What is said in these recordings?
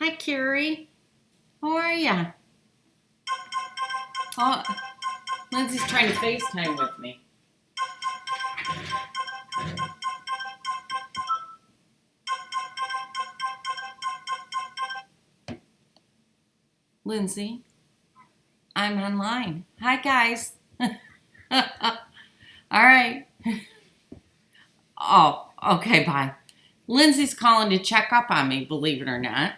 Hi, Carrie. How are ya? Oh, Lindsay's trying to FaceTime with me. Lindsay, I'm online. Hi, guys. All right. Oh, okay, bye. Lindsay's calling to check up on me, believe it or not.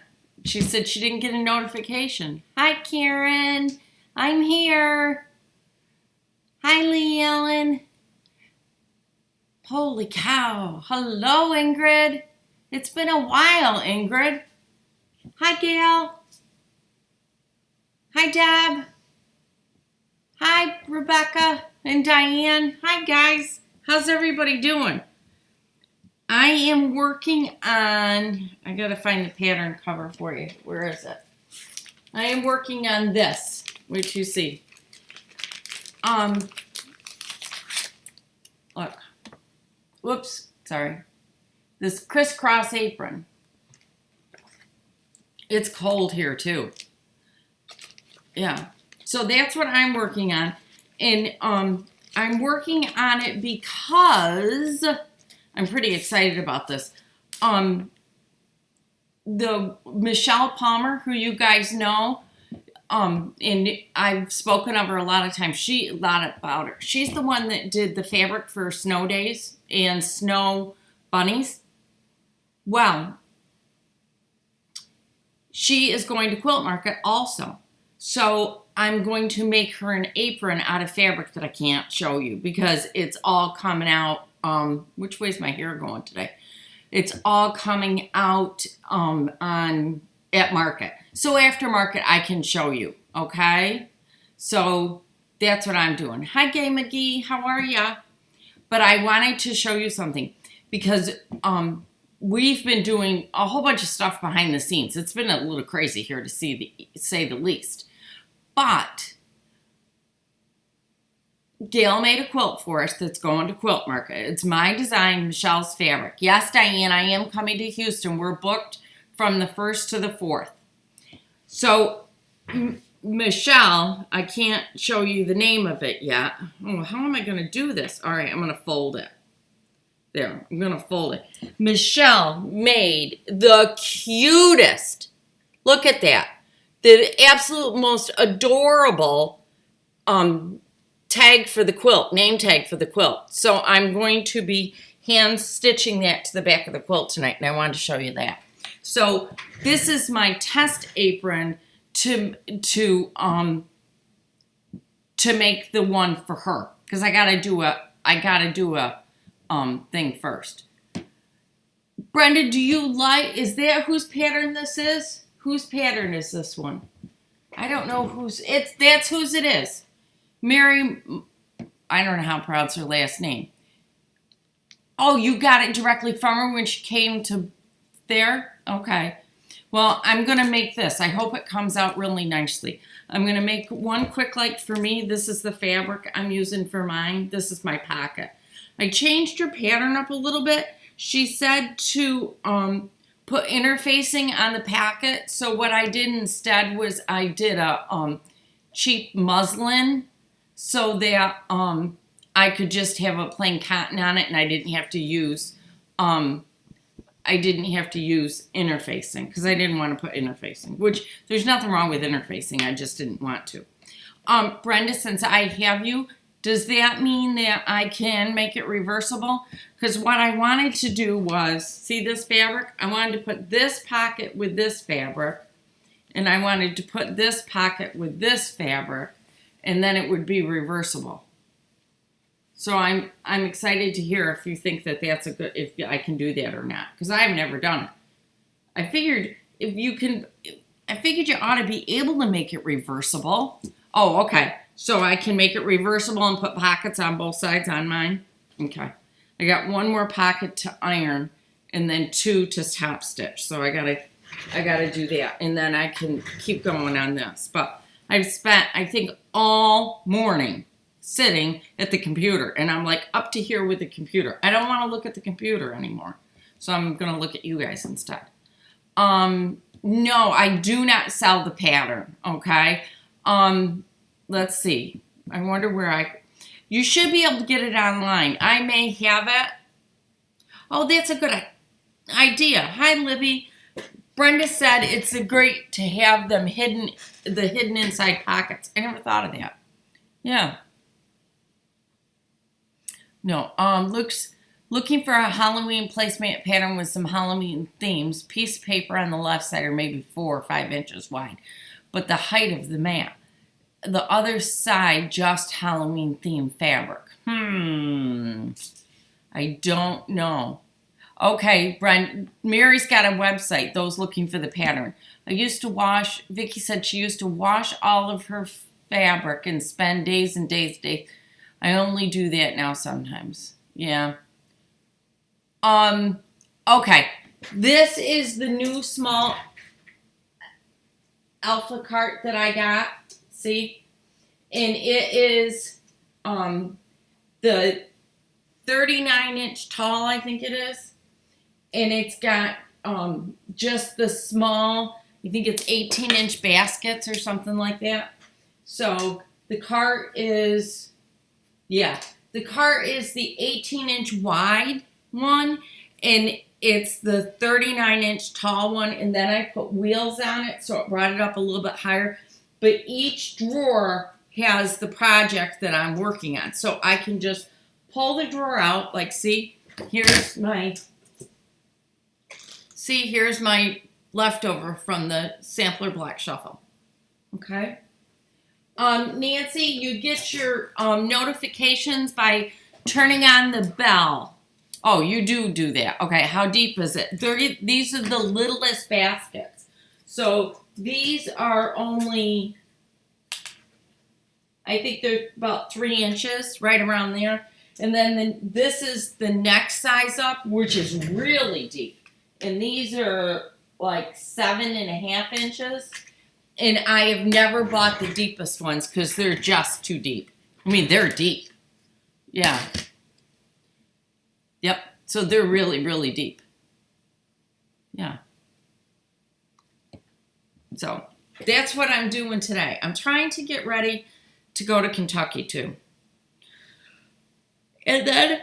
She said she didn't get a notification. Hi, Karen. I'm here. Hi, Lee Ellen. Holy cow. Hello, Ingrid. It's been a while, Ingrid. Hi, Gail. Hi, Deb. Hi, Rebecca and Diane. Hi, guys. How's everybody doing? I am working on, I gotta find the pattern cover for you. Where is it? I am working on this, which you see. Look. Whoops, sorry. This crisscross apron. It's cold here too. Yeah. So that's what I'm working on. And I'm working on it because I'm pretty excited about this. The Michelle Palmer, who you guys know, and I've spoken of her a lot of times. About her. She's the one that did the fabric for snow days and snow bunnies. Well, she is going to Quilt Market also. So I'm going to make her an apron out of fabric that I can't show you because it's all coming out. Which way's my hair going today? It's all coming out at market. So after market, I can show you. Okay? So that's what I'm doing. Hi, Gay McGee. How are ya? But I wanted to show you something because we've been doing a whole bunch of stuff behind the scenes. It's been a little crazy here to say the least. But Gail made a quilt for us that's going to Quilt Market. It's my design, Michelle's fabric. Yes, Diane, I am coming to Houston. We're booked from the 1st to the 4th. So, Michelle, I can't show you the name of it yet. Oh, how am I going to do this? All right, I'm going to fold it. There, I'm going to fold it. Michelle made the cutest. Look at that. The absolute most adorable tag for the quilt, name tag for the quilt. So I'm going to be hand stitching that to the back of the quilt tonight, and I wanted to show you that. So this is my test apron to make the one for her because I gotta do a thing first. Brenda, is that whose pattern this is? Whose pattern is this one? I don't know that's whose it is. Mary, I don't know how to pronounce her last name. Oh, you got it directly from her when she came to there? Okay. Well, I'm going to make this. I hope it comes out really nicely. I'm going to make one quick like for me. This is the fabric I'm using for mine. This is my pocket. I changed her pattern up a little bit. She said to put interfacing on the packet. So what I did instead was I did a cheap muslin so that I could just have a plain cotton on it and I didn't have to use interfacing because I didn't want to put interfacing, which there's nothing wrong with interfacing. I just didn't want to. Brenda, since I have you, does that mean that I can make it reversible? Because what I wanted to do was, see this fabric? I wanted to put this pocket with this fabric, and I wanted to put this pocket with this fabric, and then it would be reversible. So I'm excited to hear if you think that that's if I can do that or not, because I've never done it. I figured you ought to be able to make it reversible. Oh, okay. So I can make it reversible and put pockets on both sides on mine. Okay. I got one more pocket to iron and then 2 to top stitch. So I gotta do that, and then I can keep going on this. But I've spent, I think, all morning sitting at the computer, and I'm like up to here with the computer. I don't want to look at the computer anymore, so I'm gonna look at you guys instead. No, I do not sell the pattern, okay? Let's see. I wonder where you should be able to get it online. I may have it. Oh, that's a good idea. Hi, Libby. Brenda said it's great to have them hidden inside pockets. I never thought of that. Yeah. No, looking for a Halloween placemat pattern with some Halloween themes. Piece of paper on the left side are maybe 4 or 5 inches wide, but the height of the mat. The other side, just Halloween themed fabric. I don't know. Okay, Brent, Mary's got a website, those looking for the pattern. Vicky said she used to wash all of her fabric and spend days and days. I only do that now sometimes. Yeah. Okay. This is the new small alpha cart that I got. See? And it is the 39-inch tall, I think it is. And it's got just the small, I think it's 18-inch baskets or something like that. So the cart is, the cart is the 18-inch wide one, and it's the 39-inch tall one, and then I put wheels on it, so it brought it up a little bit higher. But each drawer has the project that I'm working on. So I can just pull the drawer out, like, here's my leftover from the sampler black shuffle. Okay. Nancy, you get your notifications by turning on the bell. Oh, you do that. Okay, how deep is it? These are the littlest baskets. So these are only, I think they're about 3 inches, right around there. And then this is the next size up, which is really deep. And these are like 7.5 inches. And I have never bought the deepest ones because they're just too deep. I mean, they're deep. Yeah. Yep. So they're really, really deep. Yeah. So that's what I'm doing today. I'm trying to get ready to go to Kentucky too. And then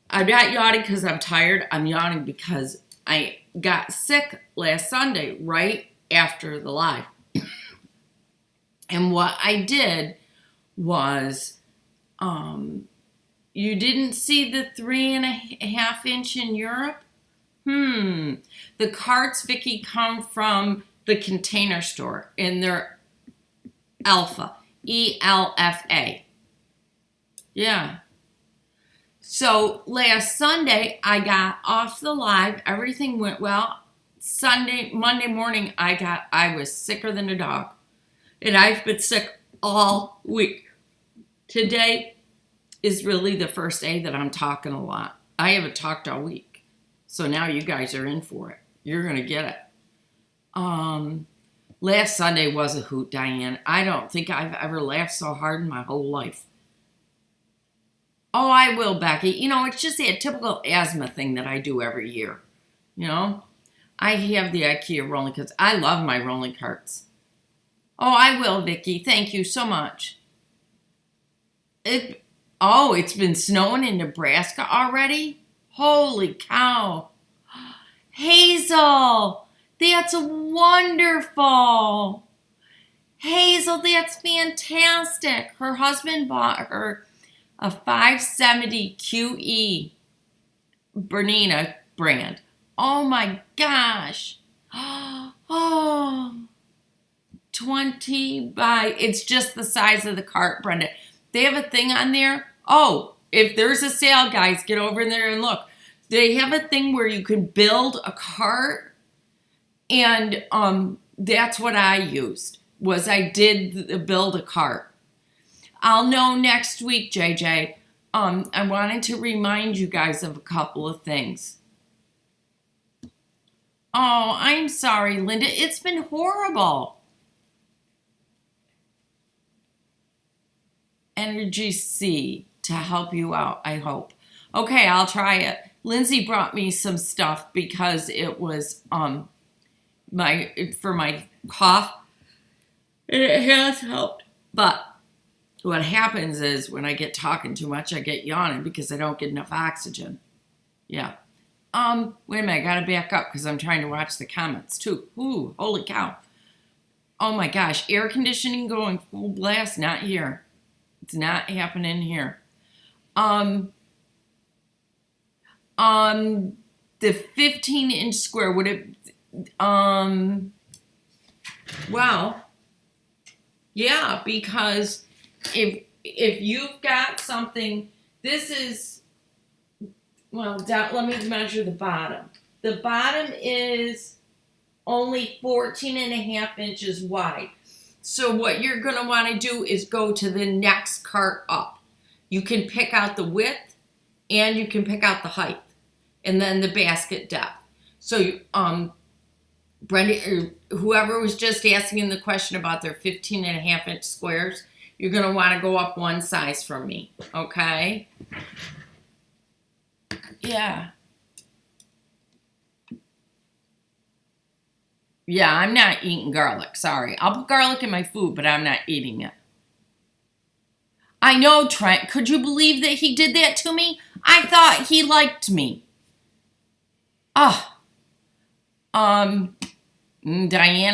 I'm not yawning because I'm tired. I'm yawning because I got sick last Sunday right after the live. And what I did was, you didn't see the 3.5 inch in Europe? The carts, Vicky, come from the Container Store, and they're Alpha, ELFA. Yeah. So last Sunday, I got off the live. Everything went well. Monday morning, I was sicker than a dog. And I've been sick all week. Today is really the first day that I'm talking a lot. I haven't talked all week. So now you guys are in for it. You're going to get it. Last Sunday was a hoot, Diane. I don't think I've ever laughed so hard in my whole life. Oh, I will, Becky. You know, it's just a typical asthma thing that I do every year. You know, I have the IKEA rolling carts. I love my rolling carts. Oh, I will, Vicky. Thank you so much. It's been snowing in Nebraska already? Holy cow. Hazel, that's wonderful. Hazel, that's fantastic. Her husband bought her a 570 QE Bernina brand. Oh my gosh. Oh, 20 by, it's just the size of the cart, Brenda. They have a thing on there. Oh, if there's a sale, guys, get over there and look. They have a thing where you can build a cart, and that's what I used, was I did build a cart. I'll know next week, JJ. I wanted to remind you guys of a couple of things. Oh, I'm sorry, Linda. It's been horrible. Energy C to help you out, I hope. Okay, I'll try it. Lindsay brought me some stuff because it was for my cough, and it has helped. But what happens is when I get talking too much, I get yawning because I don't get enough oxygen. Yeah. Wait a minute, I gotta back up because I'm trying to watch the comments too. Ooh, holy cow. Oh my gosh, air conditioning going full blast, not here. It's not happening here. The 15-inch square, would it, well, yeah, because if you've got something, this is, well, let me measure the bottom. The bottom is only 14.5 inches wide. So what you're going to want to do is go to the next cart up. You can pick out the width and you can pick out the height and then the basket depth. So Brenda, whoever was just asking the question about their 15.5-inch squares, you're going to want to go up one size from me, okay? Yeah. Yeah, I'm not eating garlic. Sorry. I'll put garlic in my food, but I'm not eating it. I know, Trent. Could you believe that he did that to me? I thought he liked me. Diane,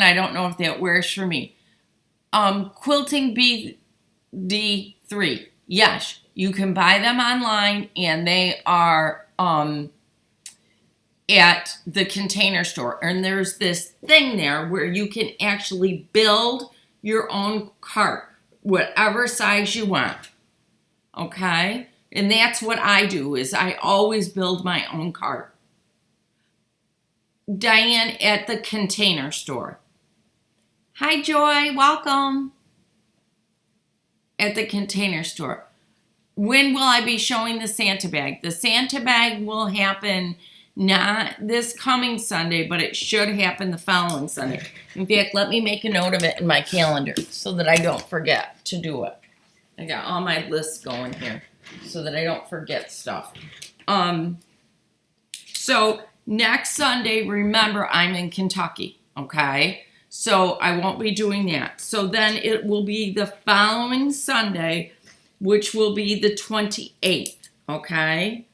I don't know if that works for me. Quilting BD3. Yes, you can buy them online, and they are at the Container Store, and there's this thing there where you can actually build your own cart, whatever size you want, okay? And that's what I do, is I always build my own cart. Diane, at the Container Store. Hi, Joy, welcome. At the Container Store. When will I be showing the Santa bag? The Santa bag will happen not this coming Sunday, but it should happen the following Sunday. In fact, let me make a note of it in my calendar so that I don't forget to do it. I got all my lists going here so that I don't forget stuff. So next Sunday, remember, I'm in Kentucky, okay? So I won't be doing that. So then it will be the following Sunday, which will be the 28th, okay?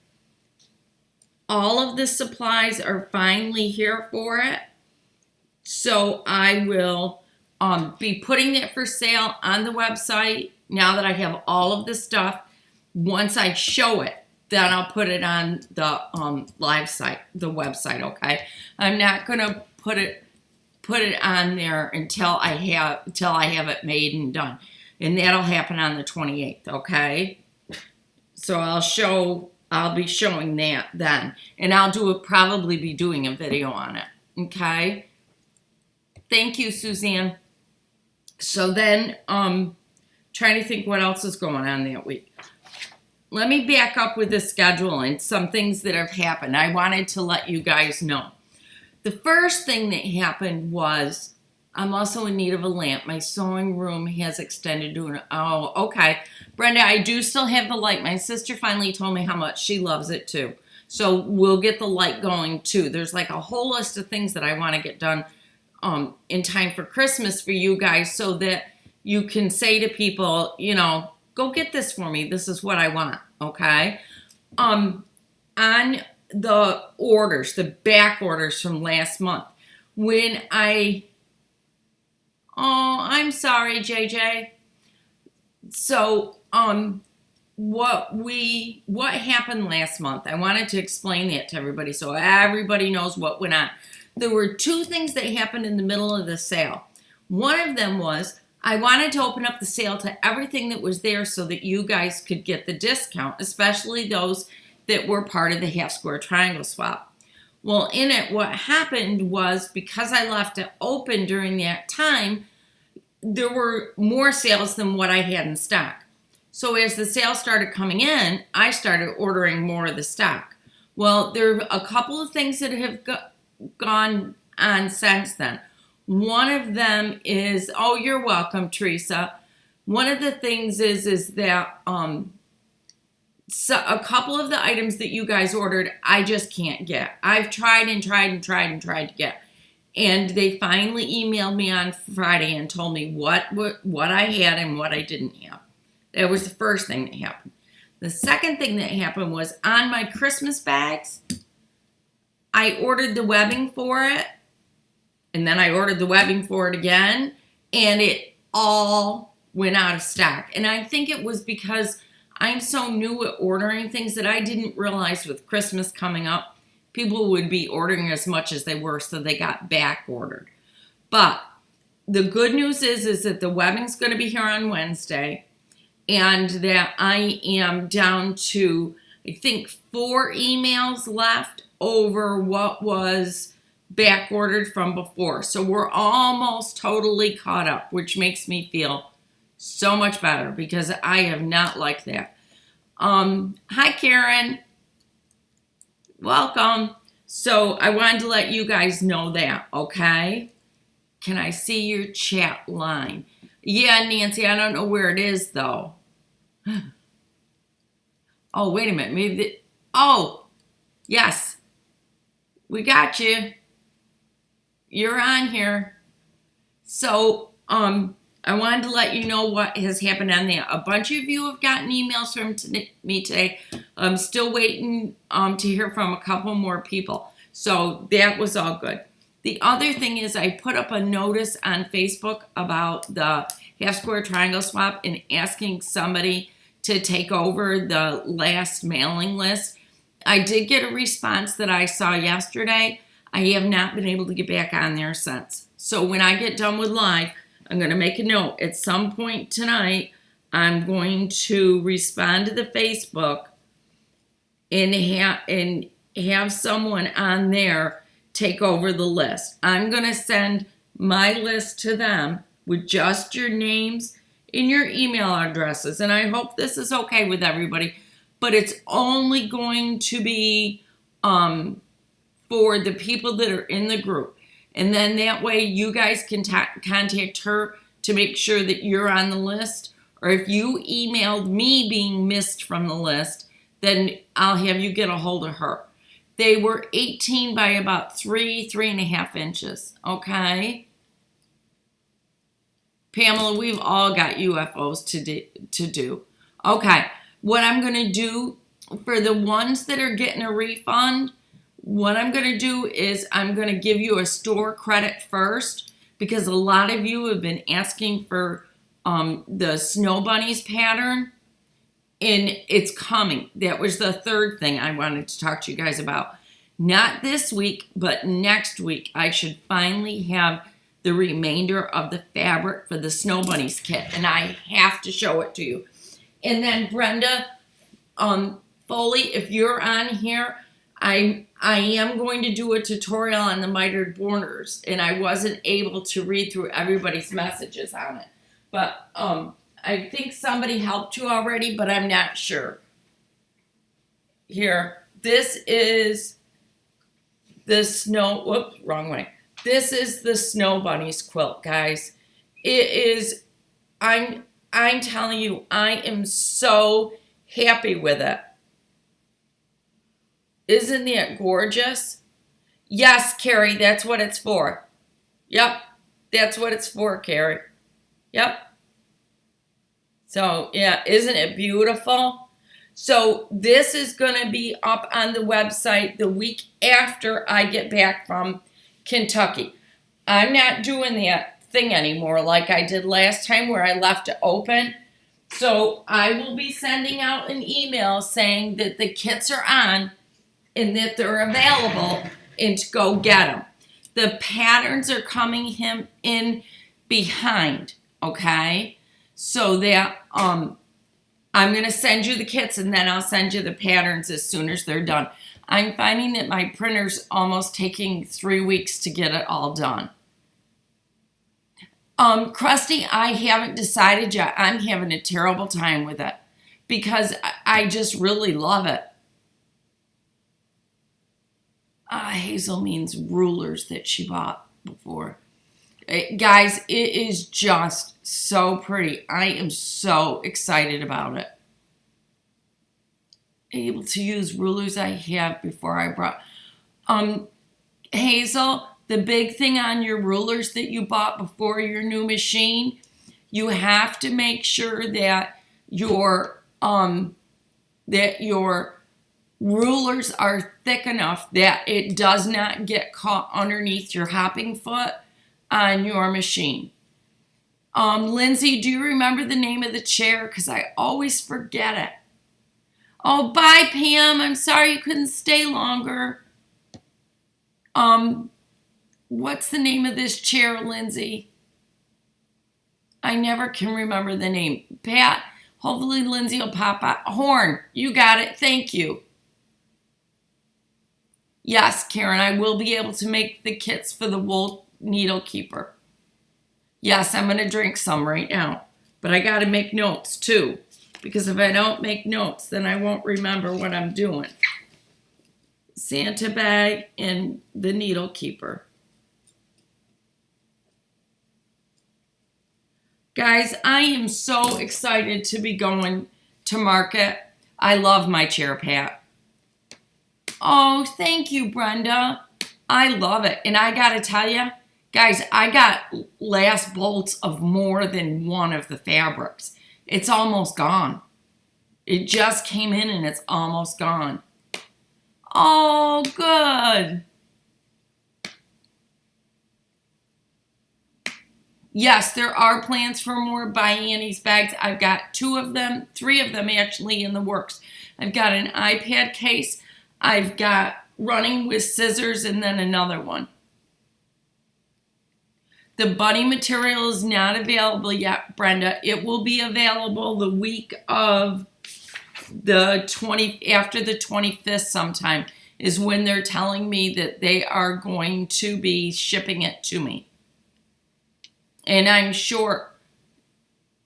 All of the supplies are finally here for it. So I will be putting it for sale on the website now that I have all of the stuff. Once I show it, then I'll put it on the live site, the website, okay? I'm not going to put it on there until I have it made and done. And that'll happen on the 28th, okay? So I'll be showing that then. And I'll probably be doing a video on it. Okay? Thank you, Suzanne. So then, trying to think what else is going on that week. Let me back up with the schedule and some things that have happened. I wanted to let you guys know. The first thing that happened was I'm also in need of a lamp. My sewing room has extended to okay. Brenda, I do still have the light. My sister finally told me how much she loves it too. So we'll get the light going too. There's like a whole list of things that I want to get done in time for Christmas for you guys so that you can say to people, go get this for me. This is what I want, okay? On the orders, the back orders from last month, I'm sorry, JJ. So, what happened last month? I wanted to explain that to everybody so everybody knows what went on. There were two things that happened in the middle of the sale. One of them was I wanted to open up the sale to everything that was there so that you guys could get the discount, especially those that were part of the half square triangle swap. Well, in it, what happened was because I left it open during that time, there were more sales than what I had in stock. So as the sales started coming in, I started ordering more of the stock. Well, there are a couple of things that have gone on since then. One of them is, oh, you're welcome, Teresa. One of the things is that so a couple of the items that you guys ordered, I just can't get. I've tried and tried and tried and tried to get. And they finally emailed me on Friday and told me what I had and what I didn't have. That was the first thing that happened. The second thing that happened was on my Christmas bags, I ordered the webbing for it, and then I ordered the webbing for it again, and it all went out of stock. And I think it was because I'm so new at ordering things that I didn't realize with Christmas coming up, people would be ordering as much as they were, so they got back ordered. But the good news is that the webbing's going to be here on Wednesday, and that I am down to, I think, 4 emails left over what was back ordered from before. So we're almost totally caught up, which makes me feel so much better because I have not liked that. Hi, Karen. Welcome. So I wanted to let you guys know that, okay? Can I see your chat line? Yeah, Nancy, I don't know where it is, though. Oh, wait a minute. Maybe oh, yes. We got you. You're on here. So, I wanted to let you know what has happened on there. A bunch of you have gotten emails from me today. I'm still waiting to hear from a couple more people. So that was all good. The other thing is I put up a notice on Facebook about the half square triangle swap and asking somebody to take over the last mailing list. I did get a response that I saw yesterday. I have not been able to get back on there since. So when I get done with live, I'm going to make a note. At some point tonight, I'm going to respond to the Facebook and have someone on there take over the list. I'm going to send my list to them with just your names and your email addresses. And I hope this is okay with everybody. But it's only going to be for the people that are in the group. And then that way you guys can contact her to make sure that you're on the list. Or if you emailed me being missed from the list, then I'll have you get a hold of her. They were 18 by about 3.5 inches. Okay? Pamela, we've all got UFOs to do. Okay. What I'm going to do for the ones that are getting a refund, what I'm going to do is I'm going to give you a store credit first because a lot of you have been asking for the snow bunnies pattern, and it's coming. That was the third thing I wanted to talk to you guys about. Not this week, but next week, I should finally have the remainder of the fabric for the snow bunnies kit, and I have to show it to you. And then Brenda Foley, if you're on here, I am going to do a tutorial on the mitered borders, and I wasn't able to read through everybody's messages on it. But I think somebody helped you already, but I'm not sure. Here, this is the snow, whoops, wrong way. This is the Snow Bunnies quilt, guys. It is, I'm telling you, I am so happy with it. Isn't that gorgeous? Yes, Carrie, that's what it's for. Yep, that's what it's for, Carrie. Yep. So, yeah, isn't it beautiful? So, this is going to be up on the website the week after I get back from Kentucky. I'm not doing that thing anymore like I did last time where I left it open. So, I will be sending out an email saying that the kits are on and that they're available and to go get them. The patterns are coming in behind, okay? So that I'm going to send you the kits and then I'll send you the patterns as soon as they're done. I'm finding that my printer's almost taking 3 weeks to get it all done. Krusty, I haven't decided yet. I'm having a terrible time with it because I just really love it. Hazel means rulers that she bought before. Guys, it is just so pretty. I am so excited about it. Able to use rulers I have before I brought. Hazel, the big thing on your rulers that you bought before your new machine, you have to make sure that your rulers are thick enough that it does not get caught underneath your hopping foot on your machine. Lindsay, do you remember the name of the chair? Because I always forget it. Oh, bye, Pam. I'm sorry you couldn't stay longer. What's the name of this chair, Lindsay? I never can remember the name. Pat, hopefully Lindsay will pop out. Horn, you got it. Thank you. Yes, Karen, I will be able to make the kits for the wool needle keeper. Yes, I'm going to drink some right now. But I got to make notes too. Because if I don't make notes, then I won't remember what I'm doing. Santa bag and the needle keeper. Guys, I am so excited to be going to market. I love my chair, Pat. Oh, thank you, Brenda. I love it. And I got to tell you, guys, I got last bolts of more than one of the fabrics. It's almost gone. It just came in and it's almost gone. Oh, good. Yes, there are plans for more By Annie's bags. I've got 2 of them, 3 of them actually in the works. I've got an iPad case. I've got running with scissors and then another one. The bunny material is not available yet, Brenda. It will be available the week of after the 25th sometime is when they're telling me that they are going to be shipping it to me. And I'm short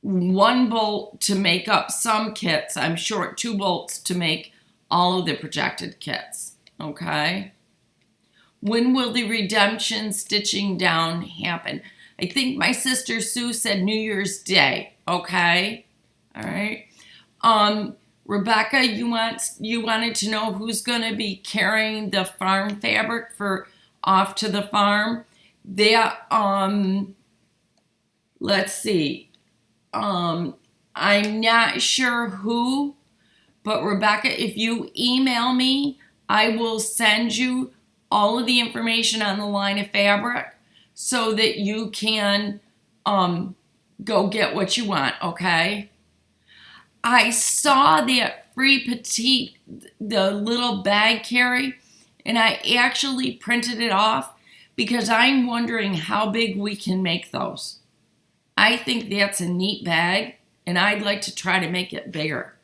1 bolt to make up some kits. I'm short 2 bolts to make all of the projected kits. Okay? When will the redemption stitching down happen? I think my sister Sue said New Year's Day. Okay? All right. Rebecca, you wanted to know who's going to be carrying the farm fabric for off to the farm. Let's see. I'm not sure who, but Rebecca, if you email me, I will send you all of the information on the line of fabric so that you can go get what you want, okay? I saw that Free Petite, the little bag carry, and I actually printed it off because I'm wondering how big we can make those. I think that's a neat bag, and I'd like to try to make it bigger.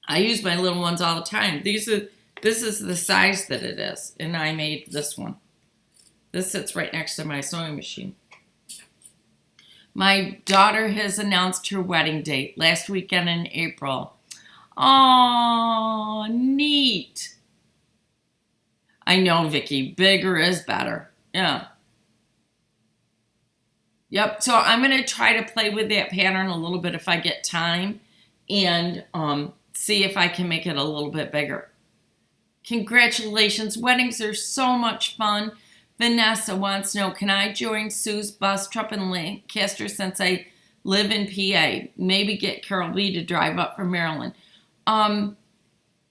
I use my little ones all the time. This is the size that it is, and I made this one. This sits right next to my sewing machine. My daughter has announced her wedding date last weekend in April. Oh, neat. I know, Vicki. Bigger is better. Yeah. Yep. So I'm going to try to play with that pattern a little bit if I get time and see if I can make it a little bit bigger. Congratulations. Weddings are so much fun. Vanessa wants to know, can I join Sue's bus trip in Lancaster since I live in PA? Maybe get Carol B to drive up from Maryland.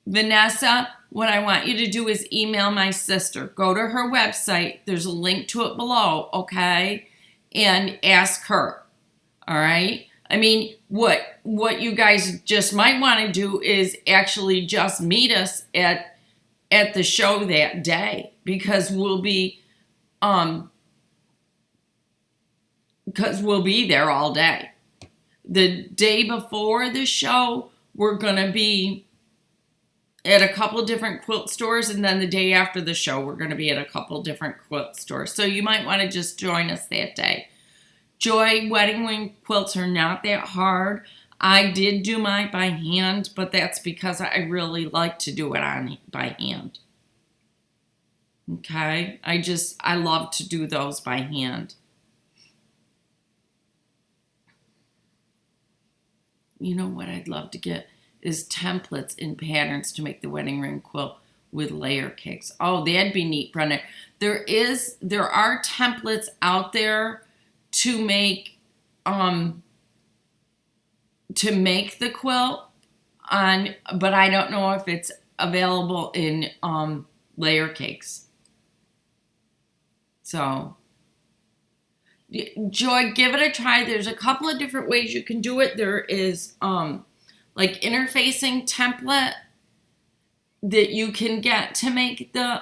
Vanessa, what I want you to do is email my sister. Go to her website. There's a link to it below, okay? And ask her, all right? I mean, what you guys just might want to do is actually just meet us at the show that day because we'll be there all day. The day before the show, we're going to be at a couple different quilt stores, and then the day after the show, we're going to be at a couple different quilt stores. So you might want to just join us that day. Joy, wedding wing quilts are not that hard. I did do mine by hand, but that's because I really like to do it by hand. Okay? I love to do those by hand. You know what I'd love to get? is templates and patterns to make the wedding ring quilt with layer cakes. Oh, that'd be neat, Brenda. There are templates out there to make the quilt on, but I don't know if it's available in layer cakes. So, Joy, give it a try. There's a couple of different ways you can do it. There is like interfacing template that you can get to make the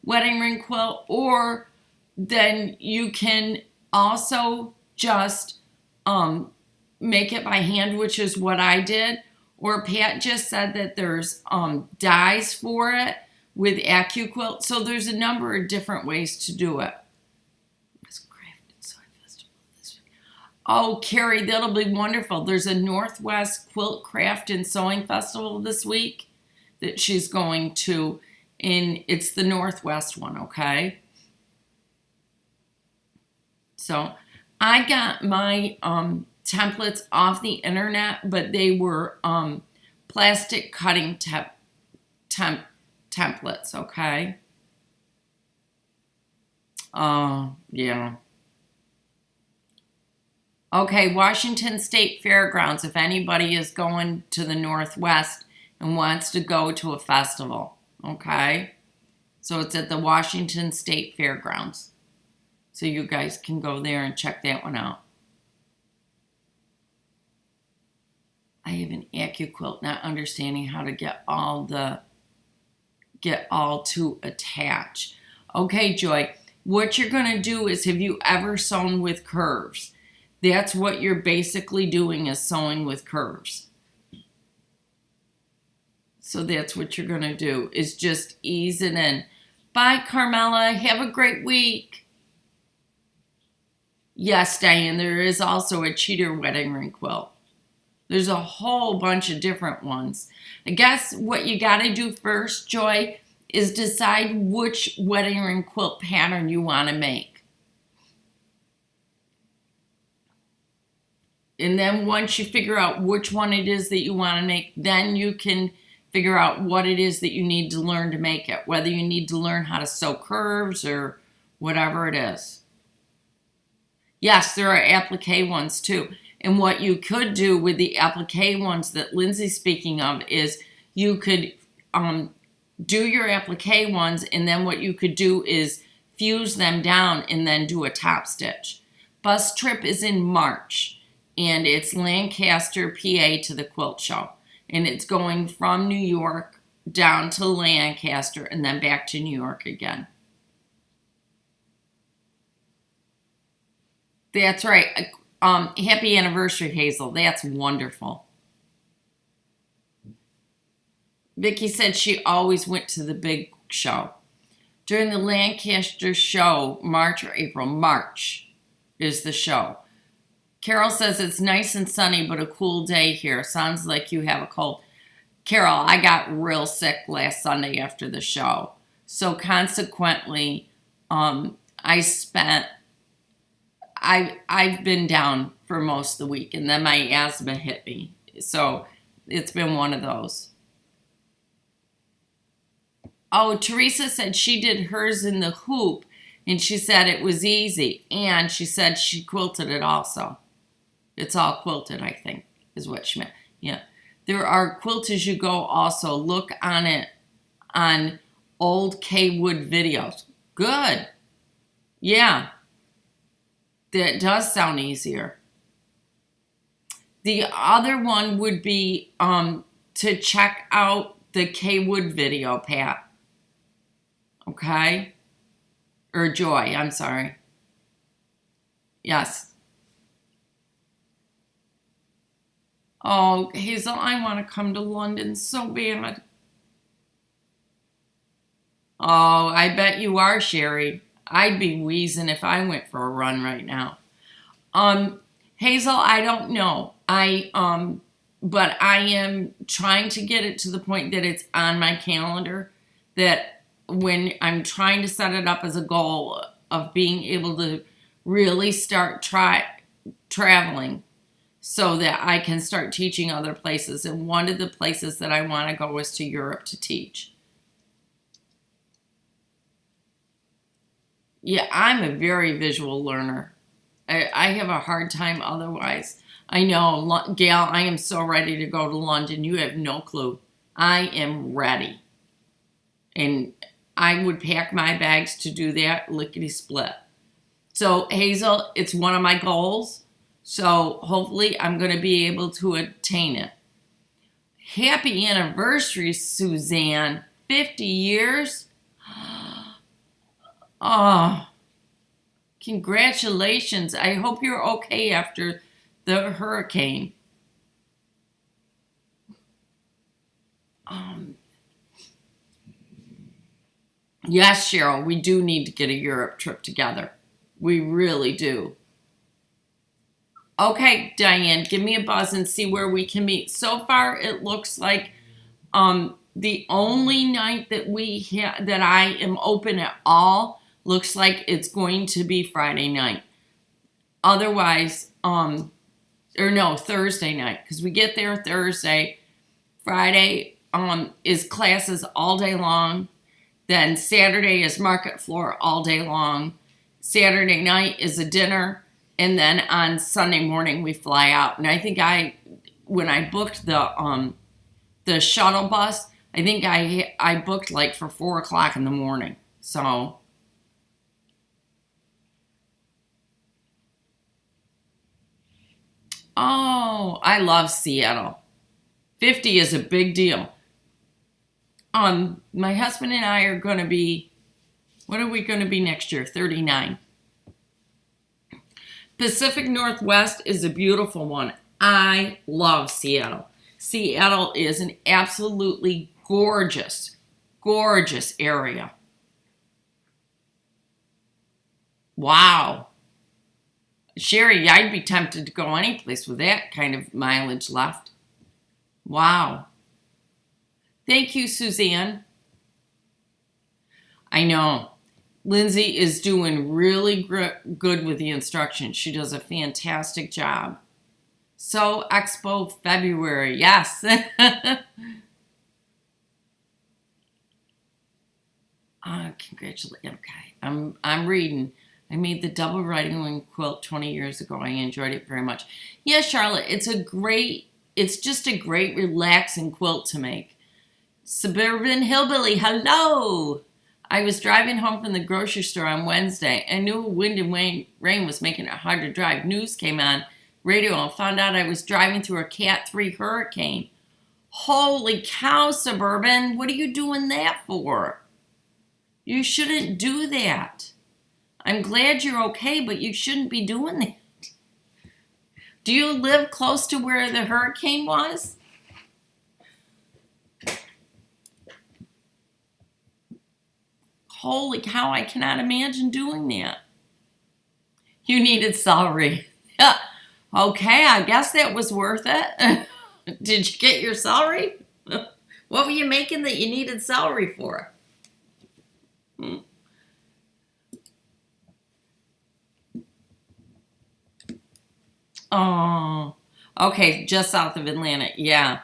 wedding ring quilt, or then you can also just make it by hand, which is what I did. Or Pat just said that there's dies for it with AccuQuilt. So there's a number of different ways to do it. Oh, Carrie, that'll be wonderful. There's a Northwest Quilt Craft and Sewing Festival this week that she's going to, and it's the Northwest one, okay? So I got my templates off the internet, but they were plastic cutting templates, okay? Yeah. Okay, Washington State Fairgrounds, if anybody is going to the Northwest and wants to go to a festival, okay? So it's at the Washington State Fairgrounds. So you guys can go there and check that one out. I have an AccuQuilt, not understanding how to get all to attach. Okay, Joy, what you're going to do is, have you ever sewn with curves? That's what you're basically doing, is sewing with curves. So that's what you're going to do, is just ease it in. Bye, Carmela. Have a great week. Yes, Diane, there is also a cheater wedding ring quilt. There's a whole bunch of different ones. I guess what you got to do first, Joy, is decide which wedding ring quilt pattern you want to make. And then once you figure out which one it is that you want to make, then you can figure out what it is that you need to learn to make it, whether you need to learn how to sew curves or whatever it is. Yes, there are applique ones too. And what you could do with the applique ones that Lindsay's speaking of is you could do your applique ones, and then what you could do is fuse them down and then do a top stitch. Bus trip is in March, and it's Lancaster, PA to the quilt show. And it's going from New York down to Lancaster and then back to New York again. That's right. Happy anniversary, Hazel. That's wonderful. Vicki said she always went to the big show. During the Lancaster show, March or April, March is the show. Carol says it's nice and sunny, but a cool day here. Sounds like you have a cold. Carol, I got real sick last Sunday after the show. So consequently, I've been down for most of the week, and then my asthma hit me. So it's been one of those. Oh, Teresa said she did hers in the hoop, and she said it was easy. And she said she quilted it also. It's all quilted, I think, is what she meant. Yeah. There are Quilt As You Go also. Look on it on old K-Wood videos. Good. Yeah. That does sound easier. The other one would be to check out the K-Wood video, Pat. Okay? Or Joy, I'm sorry. Yes. Oh, Hazel, I want to come to London so bad. Oh, I bet you are, Sherry. I'd be wheezing if I went for a run right now. Hazel, I don't know. But I am trying to get it to the point that it's on my calendar, that when I'm trying to set it up as a goal of being able to really start traveling. so that I can start teaching other places. And one of the places that I want to go is to Europe to teach. Yeah, I'm a very visual learner. I have a hard time otherwise. I know, Gail, I am so ready to go to London. You have no clue. I am ready. And I would pack my bags to do that lickety-split. So, Hazel, it's one of my goals. So, hopefully, I'm going to be able to attain it. Happy anniversary, Suzanne. 50 years? Oh, congratulations. I hope you're okay after the hurricane. Yes, Cheryl, we do need to get a Europe trip together. We really do. Okay, Diane, give me a buzz and see where we can meet. So far, it looks like the only night that that I am open at all looks like it's going to be Friday night. Otherwise, Thursday night, because we get there Thursday. Friday is classes all day long. Then Saturday is market floor all day long. Saturday night is a dinner. And then on Sunday morning, we fly out. And I think when I booked the shuttle bus, I think I booked like for 4 o'clock in the morning. So, oh, I love Seattle. 50 is a big deal. My husband and I are going to be, what are we going to be next year? 39. Pacific Northwest is a beautiful one. I love Seattle. Seattle is an absolutely gorgeous, gorgeous area. Wow. Sherry, I'd be tempted to go any place with that kind of mileage left. Wow. Thank you, Suzanne. I know. Lindsay is doing really good with the instructions. She does a fantastic job. So, Expo February. Yes. Congratulations. Okay. I'm reading. I made the double writing quilt 20 years ago. I enjoyed it very much. Yeah, Charlotte, it's just a great relaxing quilt to make. Suburban Hillbilly, hello! I was driving home from the grocery store on Wednesday and knew wind and rain was making it hard to drive. News came on radio and found out I was driving through a Cat 3 hurricane. Holy cow, Suburban. What are you doing that for? You shouldn't do that. I'm glad you're okay, but you shouldn't be doing that. Do you live close to where the hurricane was? Holy cow, I cannot imagine doing that. You needed celery. Yeah. Okay, I guess that was worth it. Did you get your celery? What were you making that you needed celery for? Oh, okay, just south of Atlanta. Yeah.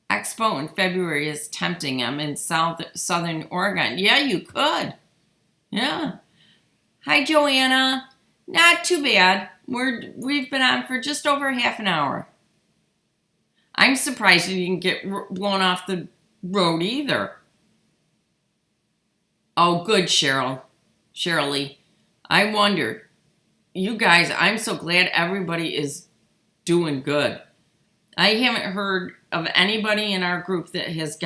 Expo in February is tempting. I'm in southern Oregon. Yeah, you could. Yeah. Hi, Joanna. Not too bad. We've been on for just over half an hour. I'm surprised you didn't get blown off the road either. Oh, good, Cheryl-Lee. I wondered. You guys, I'm so glad everybody is doing good. I haven't heard of anybody in our group that has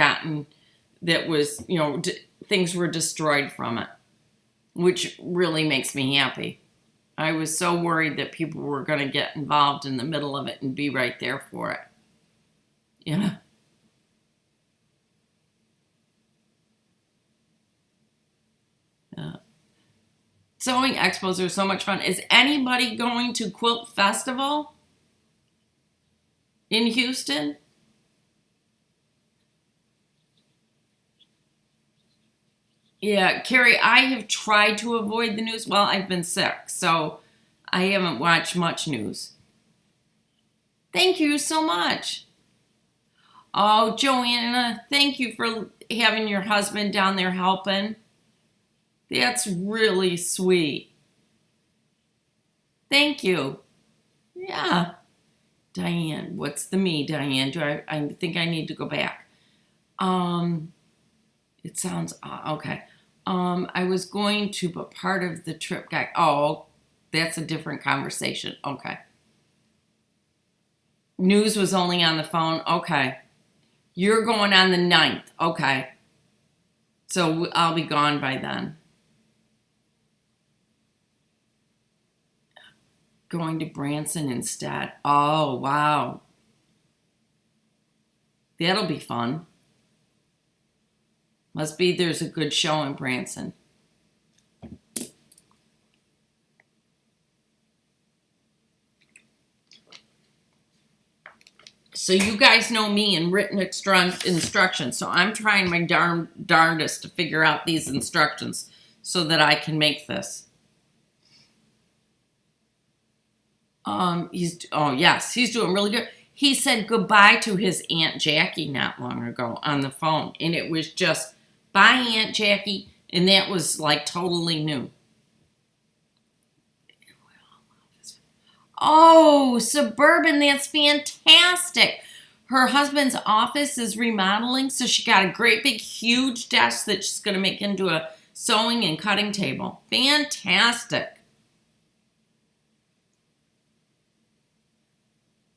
things were destroyed from it, which really makes me happy. I was so worried that people were going to get involved in the middle of it and be right there for it. Yeah. Sewing expos are so much fun. Is anybody going to Quilt Festival in Houston? Yeah, Carrie, I have tried to avoid the news. Well, I've been sick, so I haven't watched much news. Thank you so much. Oh, Joanna, thank you for having your husband down there helping. That's really sweet. Thank you. Yeah. Diane, what's the me, Diane? I think I need to go back. It sounds okay. I was going to, but part of the trip guide. Oh, that's a different conversation. Okay. News was only on the phone. Okay. You're going on the 9th. Okay. So I'll be gone by then. Going to Branson instead. Oh, wow. That'll be fun. Must be there's a good show in Branson. So you guys know me in written instructions. So I'm trying my darndest to figure out these instructions so that I can make this. He's doing really good. He said goodbye to his Aunt Jackie not long ago on the phone. And it was just, bye, Aunt Jackie. And that was like totally new. Oh, Suburban, that's fantastic. Her husband's office is remodeling, so she got a great big huge desk that she's going to make into a sewing and cutting table. Fantastic.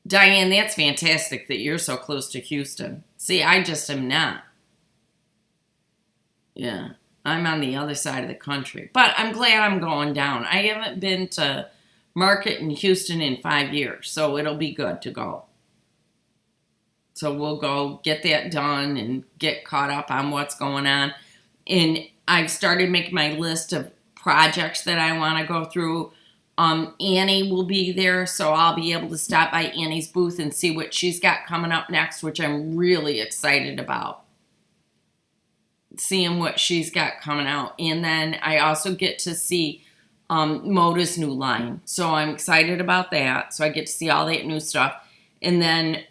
Diane, that's fantastic that you're so close to Houston. See, I just am not. Yeah, I'm on the other side of the country. But I'm glad I'm going down. I haven't been to market in Houston in 5 years, so it'll be good to go. So we'll go get that done and get caught up on what's going on. And I've started making my list of projects that I want to go through. Annie will be there, so I'll be able to stop by Annie's booth and see what she's got coming up next, which I'm really excited about. Seeing what she's got coming out. And then I also get to see Moda's new line. So I'm excited about that. So I get to see all that new stuff. And then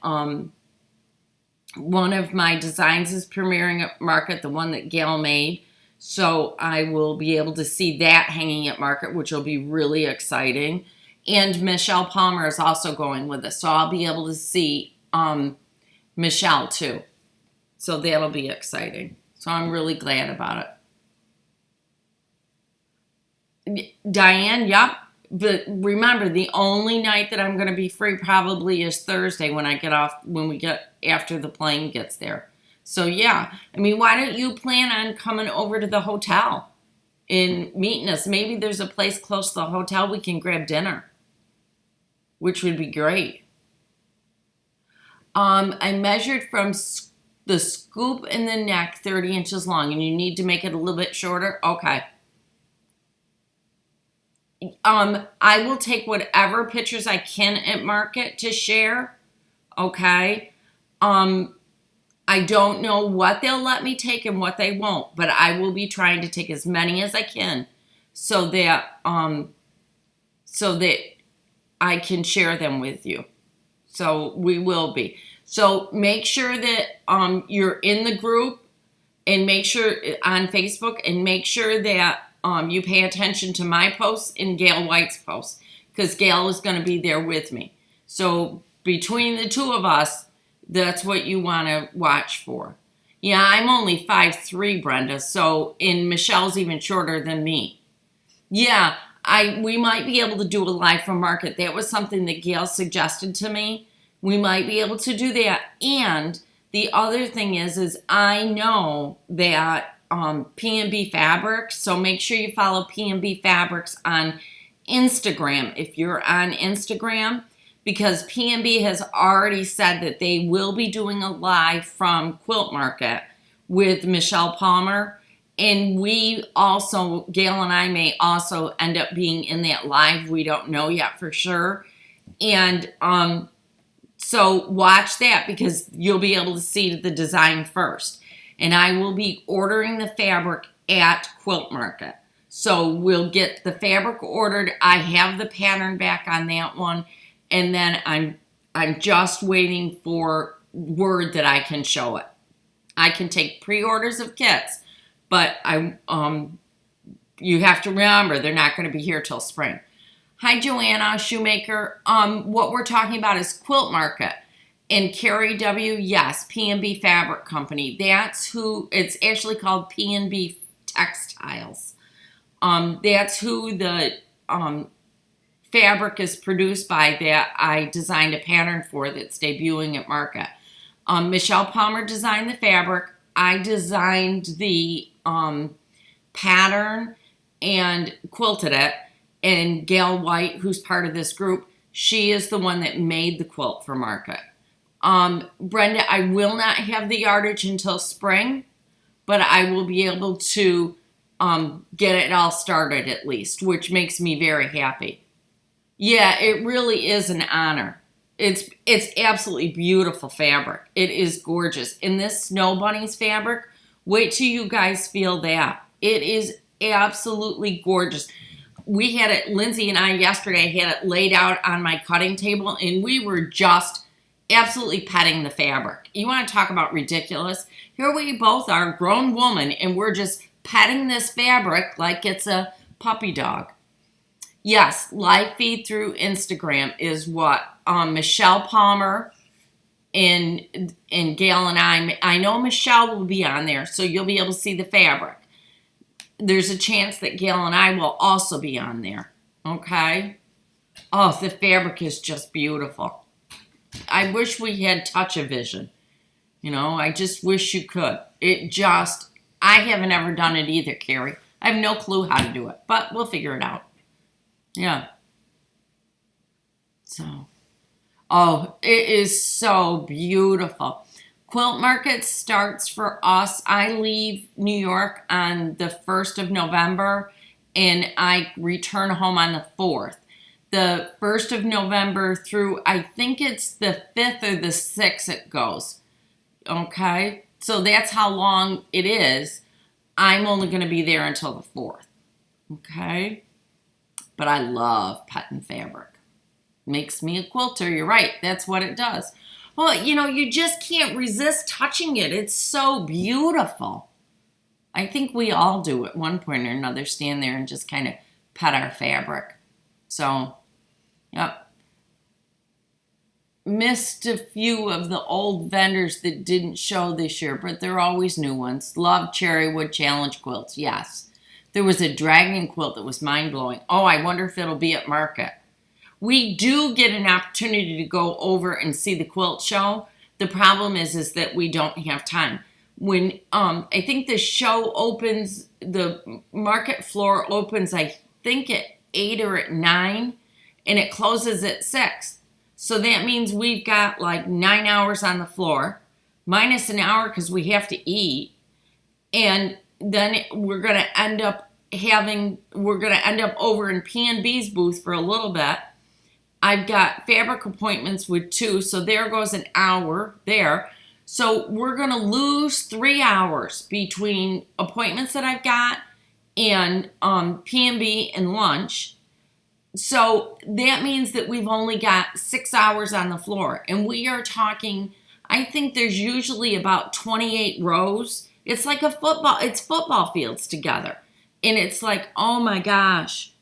one of my designs is premiering at Market, the one that Gail made. So I will be able to see that hanging at Market, which will be really exciting. And Michelle Palmer is also going with us. So I'll be able to see Michelle too. So that'll be exciting. So I'm really glad about it. Diane, yep. But remember, the only night that I'm going to be free probably is Thursday when we get after the plane gets there. So yeah, I mean, why don't you plan on coming over to the hotel and meeting us? Maybe there's a place close to the hotel we can grab dinner, which would be great. I measured from the scoop in the neck 30 inches long, and you need to make it a little bit shorter. Okay. I will take whatever pictures I can at Market to share. Okay. I don't know what they'll let me take and what they won't, but I will be trying to take as many as I can so that I can share them with you. So we will be. So make sure that you're in the group and make sure on Facebook and make sure that you pay attention to my posts and Gail White's posts because Gail is going to be there with me. So between the two of us, that's what you want to watch for. Yeah, I'm only 5'3", Brenda, and Michelle's even shorter than me. Yeah, we might be able to do a live from Market. That was something that Gail suggested to me. We might be able to do that. And the other thing is I know that P&B Fabrics, so make sure you follow P&B Fabrics on Instagram if you're on Instagram, because P&B has already said that they will be doing a live from Quilt Market with Michelle Palmer. And we also, Gail and I may also end up being in that live. We don't know yet for sure. And so watch that because you'll be able to see the design first. And I will be ordering the fabric at Quilt Market. So we'll get the fabric ordered. I have the pattern back on that one. And then I'm just waiting for word that I can show it. I can take pre-orders of kits, but you have to remember they're not going to be here till spring. Hi, Joanna, Shoemaker. What we're talking about is Quilt Market. And Carrie W., yes, P&B Fabric Company. That's who, it's actually called P&B Textiles. That's who the fabric is produced by that I designed a pattern for that's debuting at Market. Michelle Palmer designed the fabric. I designed the pattern and quilted it. And Gail White, who's part of this group, she is the one that made the quilt for Market. Brenda, I will not have the yardage until spring, but I will be able to get it all started at least, which makes me very happy. Yeah, it really is an honor. It's absolutely beautiful fabric. It is gorgeous. And this Snow Bunnies fabric, wait till you guys feel that. It is absolutely gorgeous. We had it, Lindsay and I yesterday had it laid out on my cutting table, and we were just absolutely petting the fabric. You want to talk about ridiculous? Here we both are, grown woman, and we're just petting this fabric like it's a puppy dog. Yes, live feed through Instagram is what Michelle Palmer and Gail and I know Michelle will be on there, so you'll be able to see the fabric. There's a chance that Gail and I will also be on there, okay? Oh, the fabric is just beautiful. I wish we had touch-a-vision. You know, I just wish you could. I haven't ever done it either, Carrie. I have no clue how to do it, but we'll figure it out. Yeah. So, oh, it is so beautiful. Quilt Market starts for us. I leave New York on the 1st of November, and I return home on the 4th. The 1st of November through, I think it's the 5th or the 6th it goes. Okay? So that's how long it is. I'm only going to be there until the 4th. Okay? But I love pattern fabric. Makes me a quilter. You're right. That's what it does. Well, you know, you just can't resist touching it. It's so beautiful. I think we all do at one point or another, stand there and just kind of pet our fabric. So, yep. Missed a few of the old vendors that didn't show this year, but there are always new ones. Love Cherrywood Challenge quilts, yes. There was a dragon quilt that was mind-blowing. Oh, I wonder if it'll be at Market. We do get an opportunity to go over and see the quilt show. The problem is that we don't have time. When I think the show opens, the market floor opens, I think at 8 or at 9, and it closes at 6. So that means we've got like 9 hours on the floor, minus an hour because we have to eat, and then we're going to end up over in P&B's booth for a little bit. I've got fabric appointments with 2, so there goes an hour there. So we're going to lose 3 hours between appointments that I've got and P&B and lunch. So that means that we've only got 6 hours on the floor. And we are talking, I think there's usually about 28 rows. It's like it's football fields together. And it's like, oh my gosh.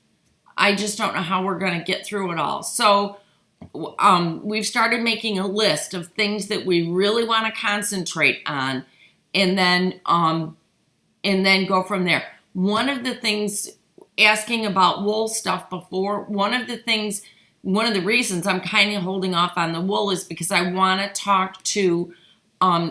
I just don't know how we're going to get through it all. So we've started making a list of things that we really want to concentrate on, and then go from there. One of the things, asking about wool stuff before, one of the reasons I'm kind of holding off on the wool is because I want to talk to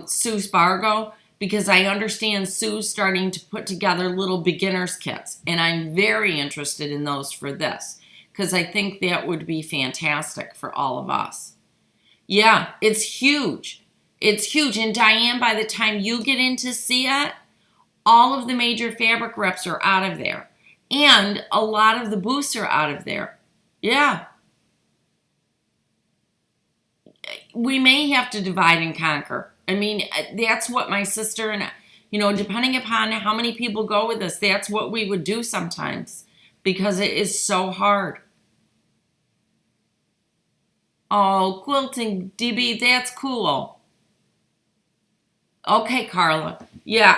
Sue Spargo, because I understand Sue's starting to put together little beginner's kits, and I'm very interested in those for this, because I think that would be fantastic for all of us. Yeah, it's huge. It's huge. And Diane, by the time you get in to see it, all of the major fabric reps are out of there. And a lot of the booths are out of there. Yeah. We may have to divide and conquer. I mean, that's what my sister and, depending upon how many people go with us, that's what we would do sometimes, because it is so hard. Oh, quilting, DB, that's cool. Okay, Carla. Yeah,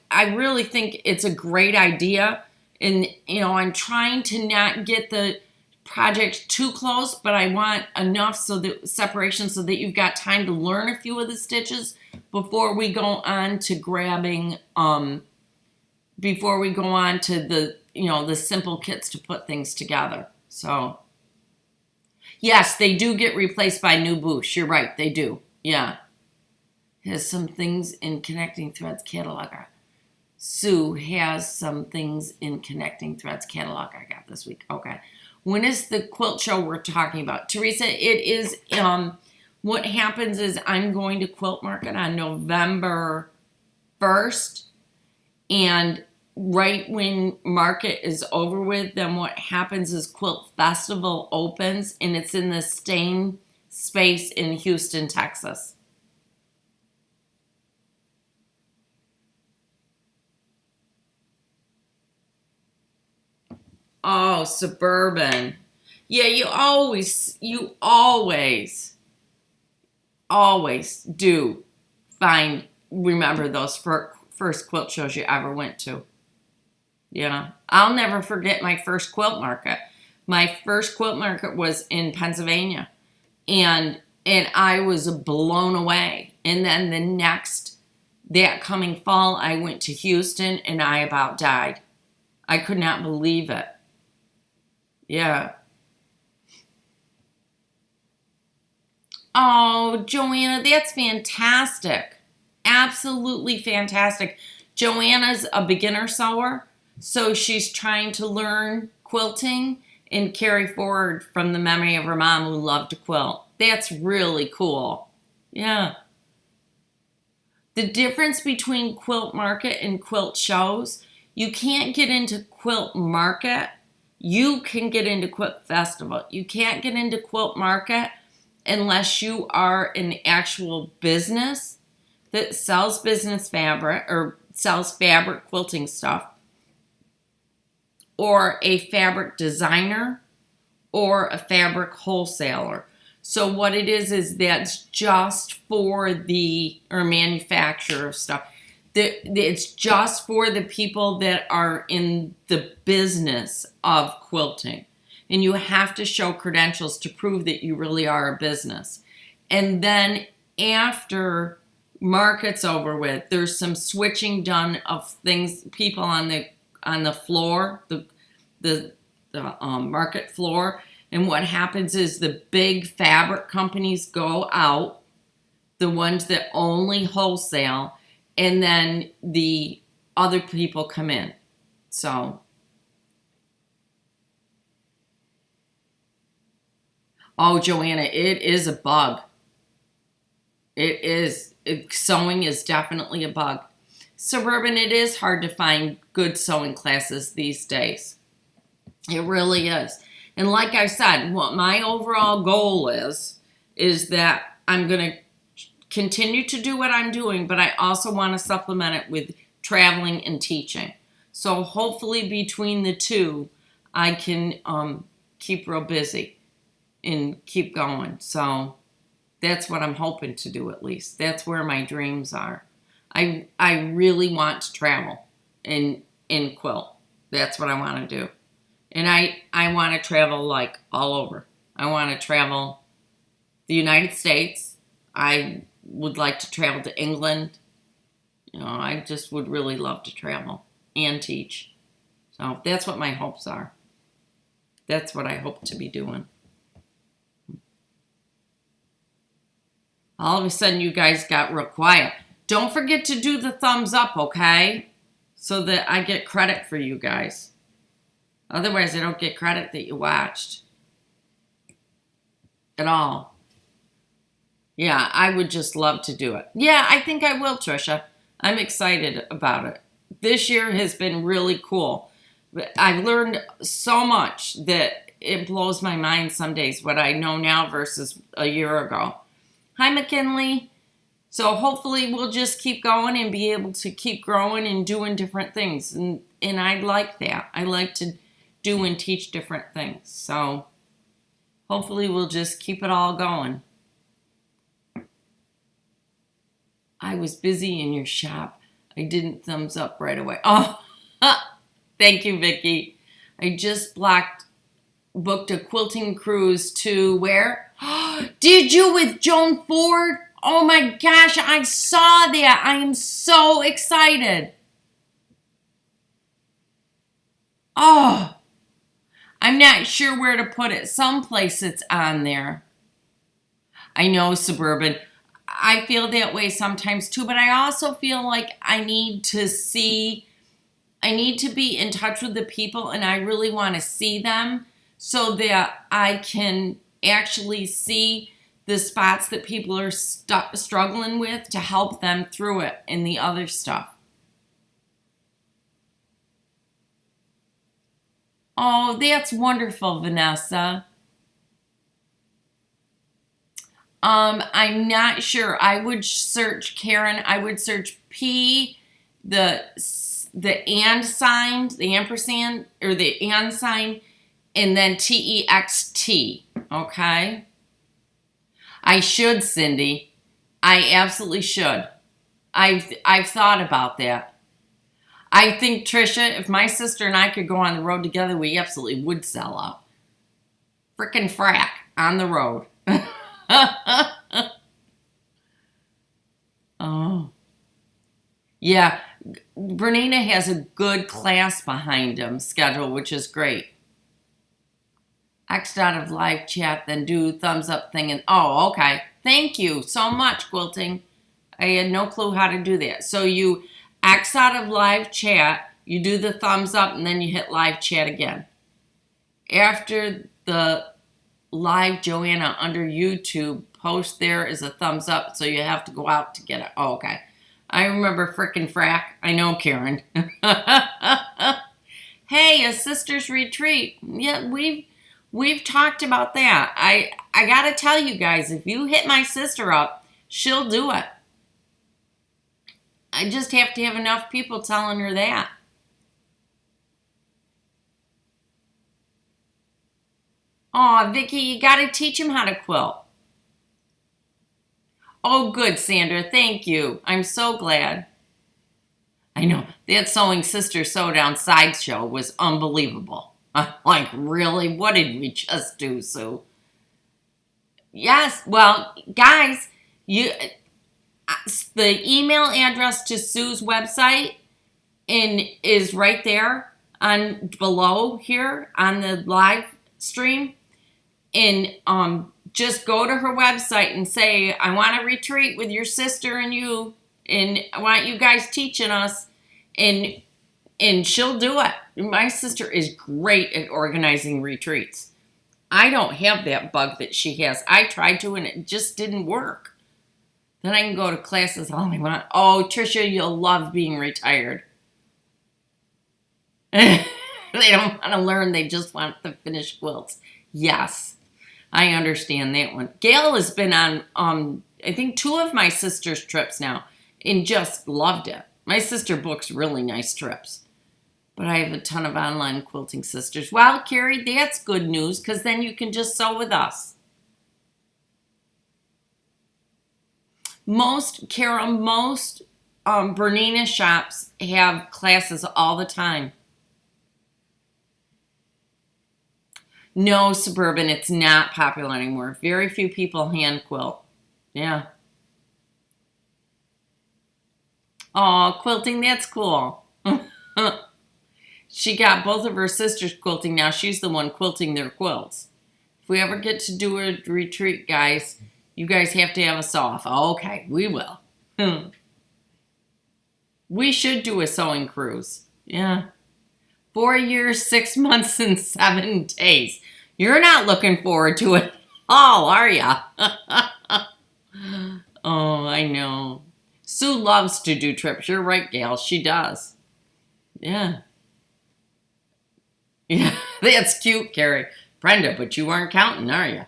I really think it's a great idea. And, I'm trying to not get the project too close, but I want enough so that separation so that you've got time to learn a few of the stitches before we go on to grabbing, before we go on to the simple kits to put things together. So, yes, they do get replaced by new booths. You're right, they do. Yeah. Has some things in Connecting Threads catalog. Sue has some things in Connecting Threads catalog I got this week. Okay. When is the quilt show we're talking about? Teresa, it is, what happens is I'm going to Quilt Market on November 1st. And right when market is over with, then what happens is Quilt Festival opens, and it's in the same space in Houston, Texas. Oh, Suburban. Yeah, you always do remember those first quilt shows you ever went to. Yeah. I'll never forget my first quilt market. My first quilt market was in Pennsylvania. And I was blown away. And then that coming fall, I went to Houston and I about died. I could not believe it. Yeah. Oh, Joanna, that's fantastic. Absolutely fantastic. Joanna's a beginner sewer, so she's trying to learn quilting and carry forward from the memory of her mom who loved to quilt. That's really cool. Yeah. The difference between quilt market and quilt shows, you can't get into quilt market. You can get into quilt festival. You can't get into quilt market unless you are an actual business that sells business fabric or sells fabric quilting stuff, or a fabric designer, or a fabric wholesaler. So what it is that's just for or manufacturer of stuff. It's just for the people that are in the business of quilting. And you have to show credentials to prove that you really are a business. And then after market's over with, there's some switching done of things, people on the floor, the market floor. And what happens is the big fabric companies go out, the ones that only wholesale, and then the other people come in. So, oh, Joanna, it is a bug. It is. Sewing is definitely a bug. Suburban, it is hard to find good sewing classes these days. It really is. And like I said, what my overall goal is that I'm going to continue to do what I'm doing, but I also want to supplement it with traveling and teaching. So hopefully between the two, I can keep real busy and keep going. So that's what I'm hoping to do, at least. That's where my dreams are. I really want to travel in quilt. That's what I want to do. And I want to travel like all over. I want to travel the United States. I would like to travel to England. I just would really love to travel and teach. So that's what my hopes are. That's what I hope to be doing. All of a sudden, you guys got real quiet. Don't forget to do the thumbs up, okay? So that I get credit for you guys. Otherwise, I don't get credit that you watched. At all. Yeah, I would just love to do it. Yeah, I think I will, Trisha. I'm excited about it. This year has been really cool. I've learned so much that it blows my mind some days what I know now versus a year ago. Hi, McKinley. So hopefully we'll just keep going and be able to keep growing and doing different things. And I like that. I like to do and teach different things. So Hopefully we'll just keep it all going. I was busy in your shop. I didn't thumbs up right away. Oh, thank you, Vicky. I just booked a quilting cruise to where? Did you with Joan Ford? Oh my gosh, I saw that. I am so excited. Oh, I'm not sure where to put it. Someplace it's on there. I know, Suburban. I feel that way sometimes too, but I also feel like I need to be in touch with the people, and I really want to see them so that I can actually see the spots that people are struggling with to help them through it and the other stuff. Oh, that's wonderful, Vanessa. I'm not sure. I would search, Karen. I would search P, the and sign, the ampersand, or the and sign, and then TEXT. Okay. I should, Cindy. I absolutely should. I've thought about that. I think, Trisha, if my sister and I could go on the road together, we absolutely would sell out. Frickin' frack on the road. Oh. Yeah. Bernina has a good class behind him schedule, which is great. X'd out of live chat, then do thumbs up thing. And oh, okay. Thank you so much, Quilting. I had no clue how to do that. So you X out of live chat, you do the thumbs up, and then you hit live chat again. After the live Joanna under YouTube post, there is a thumbs up, so you have to go out to get it. Oh, okay. I remember frickin' frack. I know, Karen. Hey, a sister's retreat. Yeah, we've talked about that. I gotta tell you guys, if you hit my sister up, she'll do it. I just have to have enough people telling her that. Oh, Vicky, you gotta teach him how to quilt. Oh, good, Sandra. Thank you. I'm so glad. I know. That Sewing Sister Sewdown sideshow was unbelievable. Like, really? What did we just do, Sue? Yes. Well, guys, the email address to Sue's website is right there on below here on the live stream. And just go to her website and say, I want to retreat with your sister and you, and I want you guys teaching us, and she'll do it. My sister is great at organizing retreats. I don't have that bug that she has. I tried to, and it just didn't work. Then I can go to classes all I want. Oh, Trisha, you'll love being retired. They don't want to learn. They just want to finish quilts. Yes. I understand that one. Gail has been on, I think, 2 of my sister's trips now and just loved it. My sister books really nice trips. But I have a ton of online quilting sisters. Well, Carrie, that's good news because then you can just sew with us. Most Bernina shops have classes all the time. No, Suburban, it's not popular anymore. Very few people hand quilt. Yeah. Oh, quilting, that's cool. She got both of her sisters quilting now. She's the one quilting their quilts. If we ever get to do a retreat, guys, you guys have to have us off. Okay, we will. We should do a sewing cruise. Yeah. 4 years, 6 months, and 7 days. You're not looking forward to it all, are ya? Oh, I know. Sue loves to do trips. You're right, Gail. She does. Yeah. Yeah, that's cute, Carrie. Brenda, but you weren't counting, are you?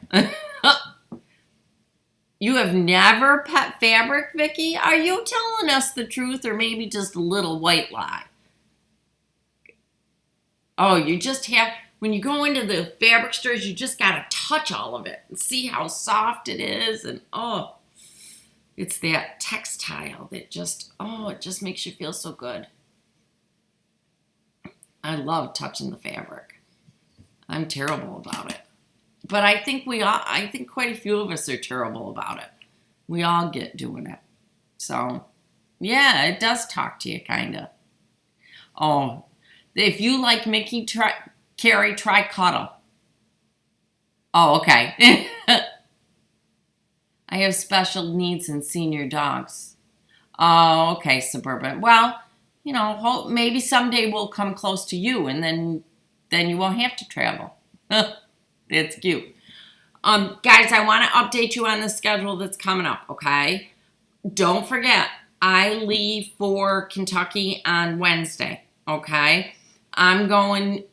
You have never pet fabric, Vicky? Are you telling us the truth or maybe just a little white lie? Oh, you just have... when you go into the fabric stores, you just got to touch all of it and see how soft it is. And, oh, it's that textile that just, oh, it just makes you feel so good. I love touching the fabric. I'm terrible about it. But I think quite a few of us are terrible about it. We all get doing it. So, yeah, it does talk to you, kind of. Oh, if you like Mickey, Carrie, try Cuddle. Oh, okay. I have special needs and senior dogs. Oh, okay, Suburban. Well, you know, maybe someday we'll come close to you, and then you won't have to travel. That's cute. Guys, I want to update you on the schedule that's coming up, okay? Don't forget, I leave for Kentucky on Wednesday, okay? I'm going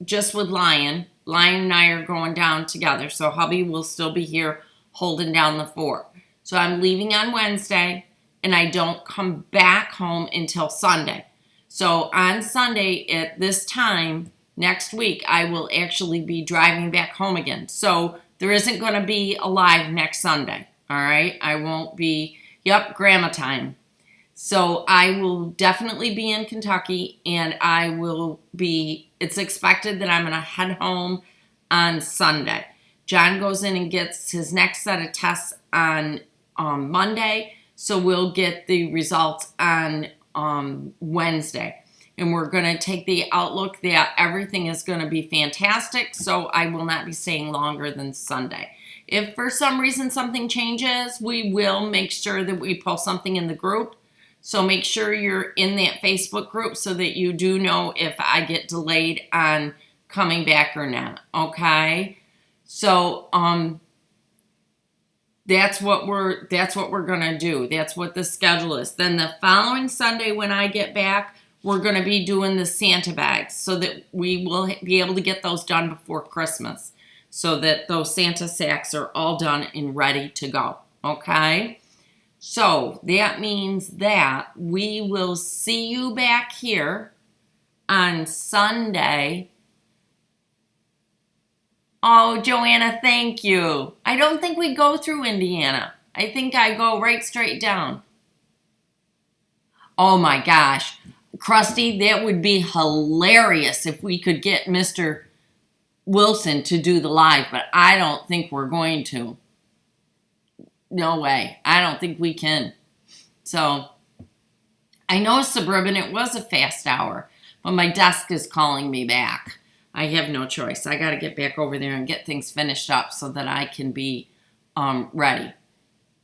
just with Lion. Lion and I are going down together, so hubby will still be here holding down the fort. So I'm leaving on Wednesday, and I don't come back home until Sunday. So on Sunday at this time next week, I will actually be driving back home again. So there isn't going to be a live next Sunday, all right? I won't be, grandma time. So I will definitely be in Kentucky, and it's expected that I'm going to head home on Sunday. John goes in and gets his next set of tests on Monday, so we'll get the results on Wednesday. And we're going to take the outlook that everything is going to be fantastic, so I will not be staying longer than Sunday. If for some reason something changes, we will make sure that we post something in the group. So make sure you're in that Facebook group so that you do know if I get delayed on coming back or not, okay? So that's what we're going to do. That's what the schedule is. Then the following Sunday when I get back, we're going to be doing the Santa bags so that we will be able to get those done before Christmas so that those Santa sacks are all done and ready to go, okay? So that means that we will see you back here on Sunday. Oh, Joanna, thank you. I don't think we go through Indiana. I think I go right straight down. Oh my gosh. Krusty, that would be hilarious if we could get Mr. Wilson to do the live, but I don't think we're going to. No way. I don't think we can. So, I know Suburban, it was a fast hour, but my desk is calling me back. I have no choice. I got to get back over there and get things finished up so that I can be ready.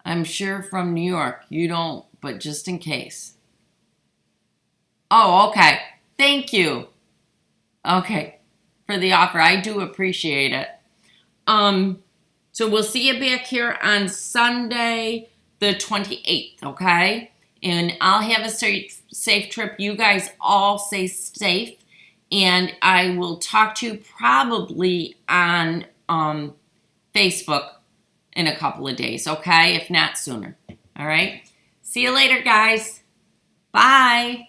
I'm sure from New York, you don't, but just in case. Oh, okay. Thank you. Okay, for the offer. I do appreciate it. So we'll see you back here on Sunday, the 28th, okay? And I'll have a safe trip. You guys all stay safe. And I will talk to you probably on Facebook in a couple of days, okay? If not sooner. All right? See you later, guys. Bye.